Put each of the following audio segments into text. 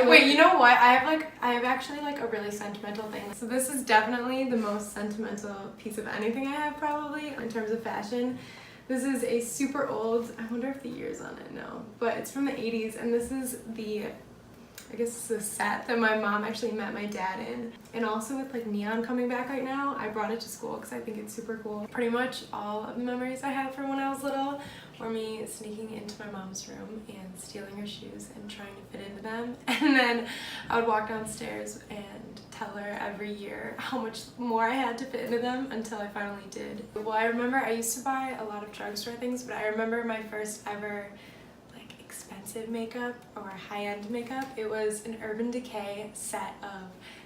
Wait, you know what? I have actually like a really sentimental thing. So this is definitely the most sentimental piece of anything I have probably in terms of fashion. This is a super old, I wonder if the year's on it, no, but it's from the 80s, and this is I guess it's a set that my mom actually met my dad in. And also with like neon coming back right now, I brought it to school because I think it's super cool. Pretty much all of the memories I have from when I was little were me sneaking into my mom's room and stealing her shoes and trying to fit into them. And then I would walk downstairs and tell her every year how much more I had to fit into them until I finally did. Well, I remember I used to buy a lot of drugstore things, but I remember my first ever expensive makeup or high-end makeup. It was an Urban Decay set of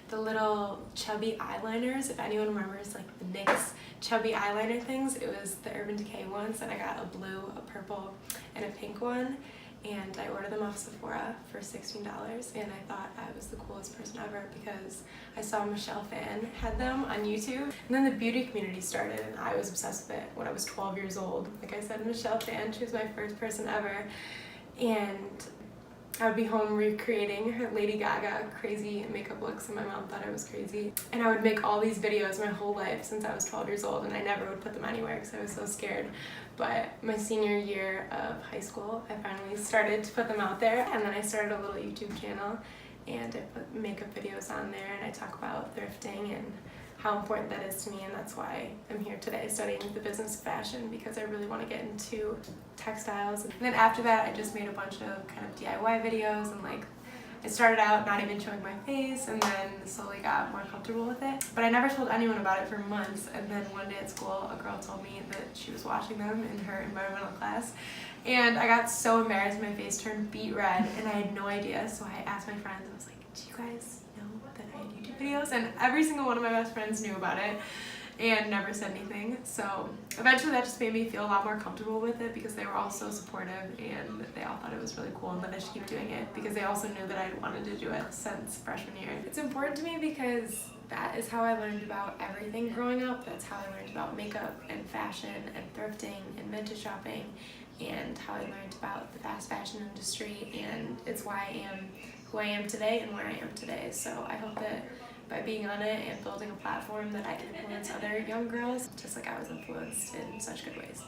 the little chubby eyeliners. If anyone remembers like the NYX chubby eyeliner things, it was the Urban Decay ones, and I got a blue, a purple, and a pink one, and I ordered them off Sephora for $16, and I thought I was the coolest person ever because I saw Michelle Phan had them on YouTube. And then the beauty community started, and I was obsessed with it when I was 12 years old. Like I said, Michelle Phan, she was my first person ever. And I would be home recreating her Lady Gaga crazy makeup looks, and my mom thought I was crazy. And I would make all these videos my whole life since I was 12 years old, and I never would put them anywhere because I was so scared. But my senior year of high school, I finally started to put them out there, and then I started a little YouTube channel, and I put makeup videos on there, and I talk about thrifting and how important that is to me, and that's why I'm here today studying the business of fashion, because I really want to get into textiles. And then after that, I just made a bunch of kind of DIY videos, and like I started out not even showing my face, and then slowly got more comfortable with it. But I never told anyone about it for months, and then one day at school, a girl told me that she was watching them in her environmental class, and I got so embarrassed, my face turned beet red, and I had no idea, so I asked my friends, I was like, do you guys that I had YouTube videos? And every single one of my best friends knew about it and never said anything. So eventually that just made me feel a lot more comfortable with it because they were all so supportive, and they all thought it was really cool and that I should keep doing it because they also knew that I wanted to do it since freshman year. It's important to me because that is how I learned about everything growing up. That's how I learned about makeup and fashion and thrifting and vintage shopping, and how I learned about the fast fashion industry, and it's why I am who I am today and where I am today. So I hope that by being on it and building a platform that I can influence other young girls, just like I was influenced in such good ways.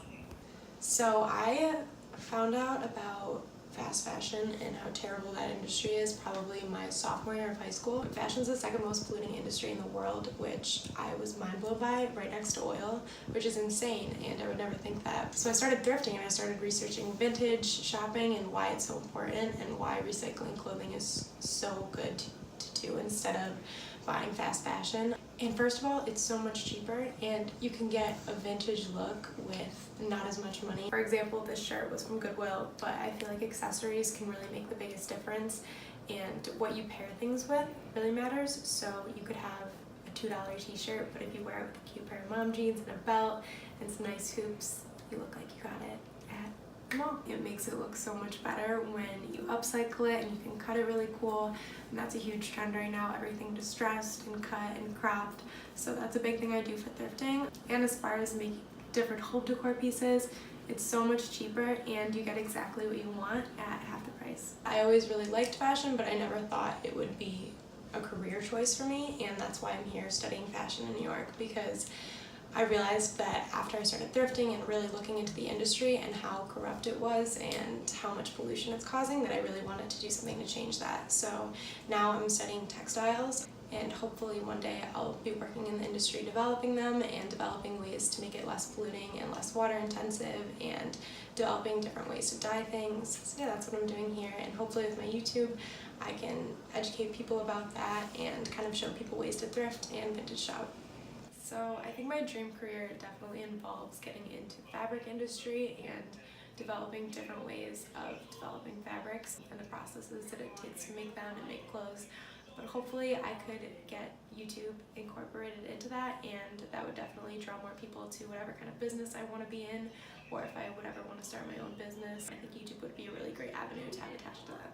So I found out about fast fashion and how terrible that industry is probably my sophomore year of high school. Fashion is the second most polluting industry in the world, which I was mind blown by, right next to oil, which is insane, and I would never think that. So I started thrifting, and I started researching vintage shopping and why it's so important and why recycling clothing is so good to do instead of buying fast fashion. And first of all, it's so much cheaper, and you can get a vintage look with not as much money. For example, this shirt was from Goodwill, but I feel like accessories can really make the biggest difference, and what you pair things with really matters. So you could have a $2 t-shirt, but if you wear it with a cute pair of mom jeans and a belt and some nice hoops, you look like you got it at the mall. It makes it look so much better when you upcycle it and you can cut it really cool, and that's a huge trend right now, everything distressed and cut and cropped. So that's a big thing I do for thrifting. And as far as making different home decor pieces, it's so much cheaper, and you get exactly what you want at half the price. I always really liked fashion, but I never thought it would be a career choice for me, and that's why I'm here studying fashion in New York, because I realized that after I started thrifting and really looking into the industry and how corrupt it was and how much pollution it's causing, that I really wanted to do something to change that. So now I'm studying textiles, and hopefully one day I'll be working in the industry developing them and developing ways to make it less polluting and less water intensive, and developing different ways to dye things. So yeah, that's what I'm doing here, and hopefully with my YouTube I can educate people about that and kind of show people ways to thrift and vintage shop. So I think my dream career definitely involves getting into the fabric industry and developing different ways of developing fabrics and the processes that it takes to make them and make clothes. But hopefully I could get YouTube incorporated into that, and that would definitely draw more people to whatever kind of business I want to be in, or if I would ever want to start my own business, I think YouTube would be a really great avenue to have attached to that.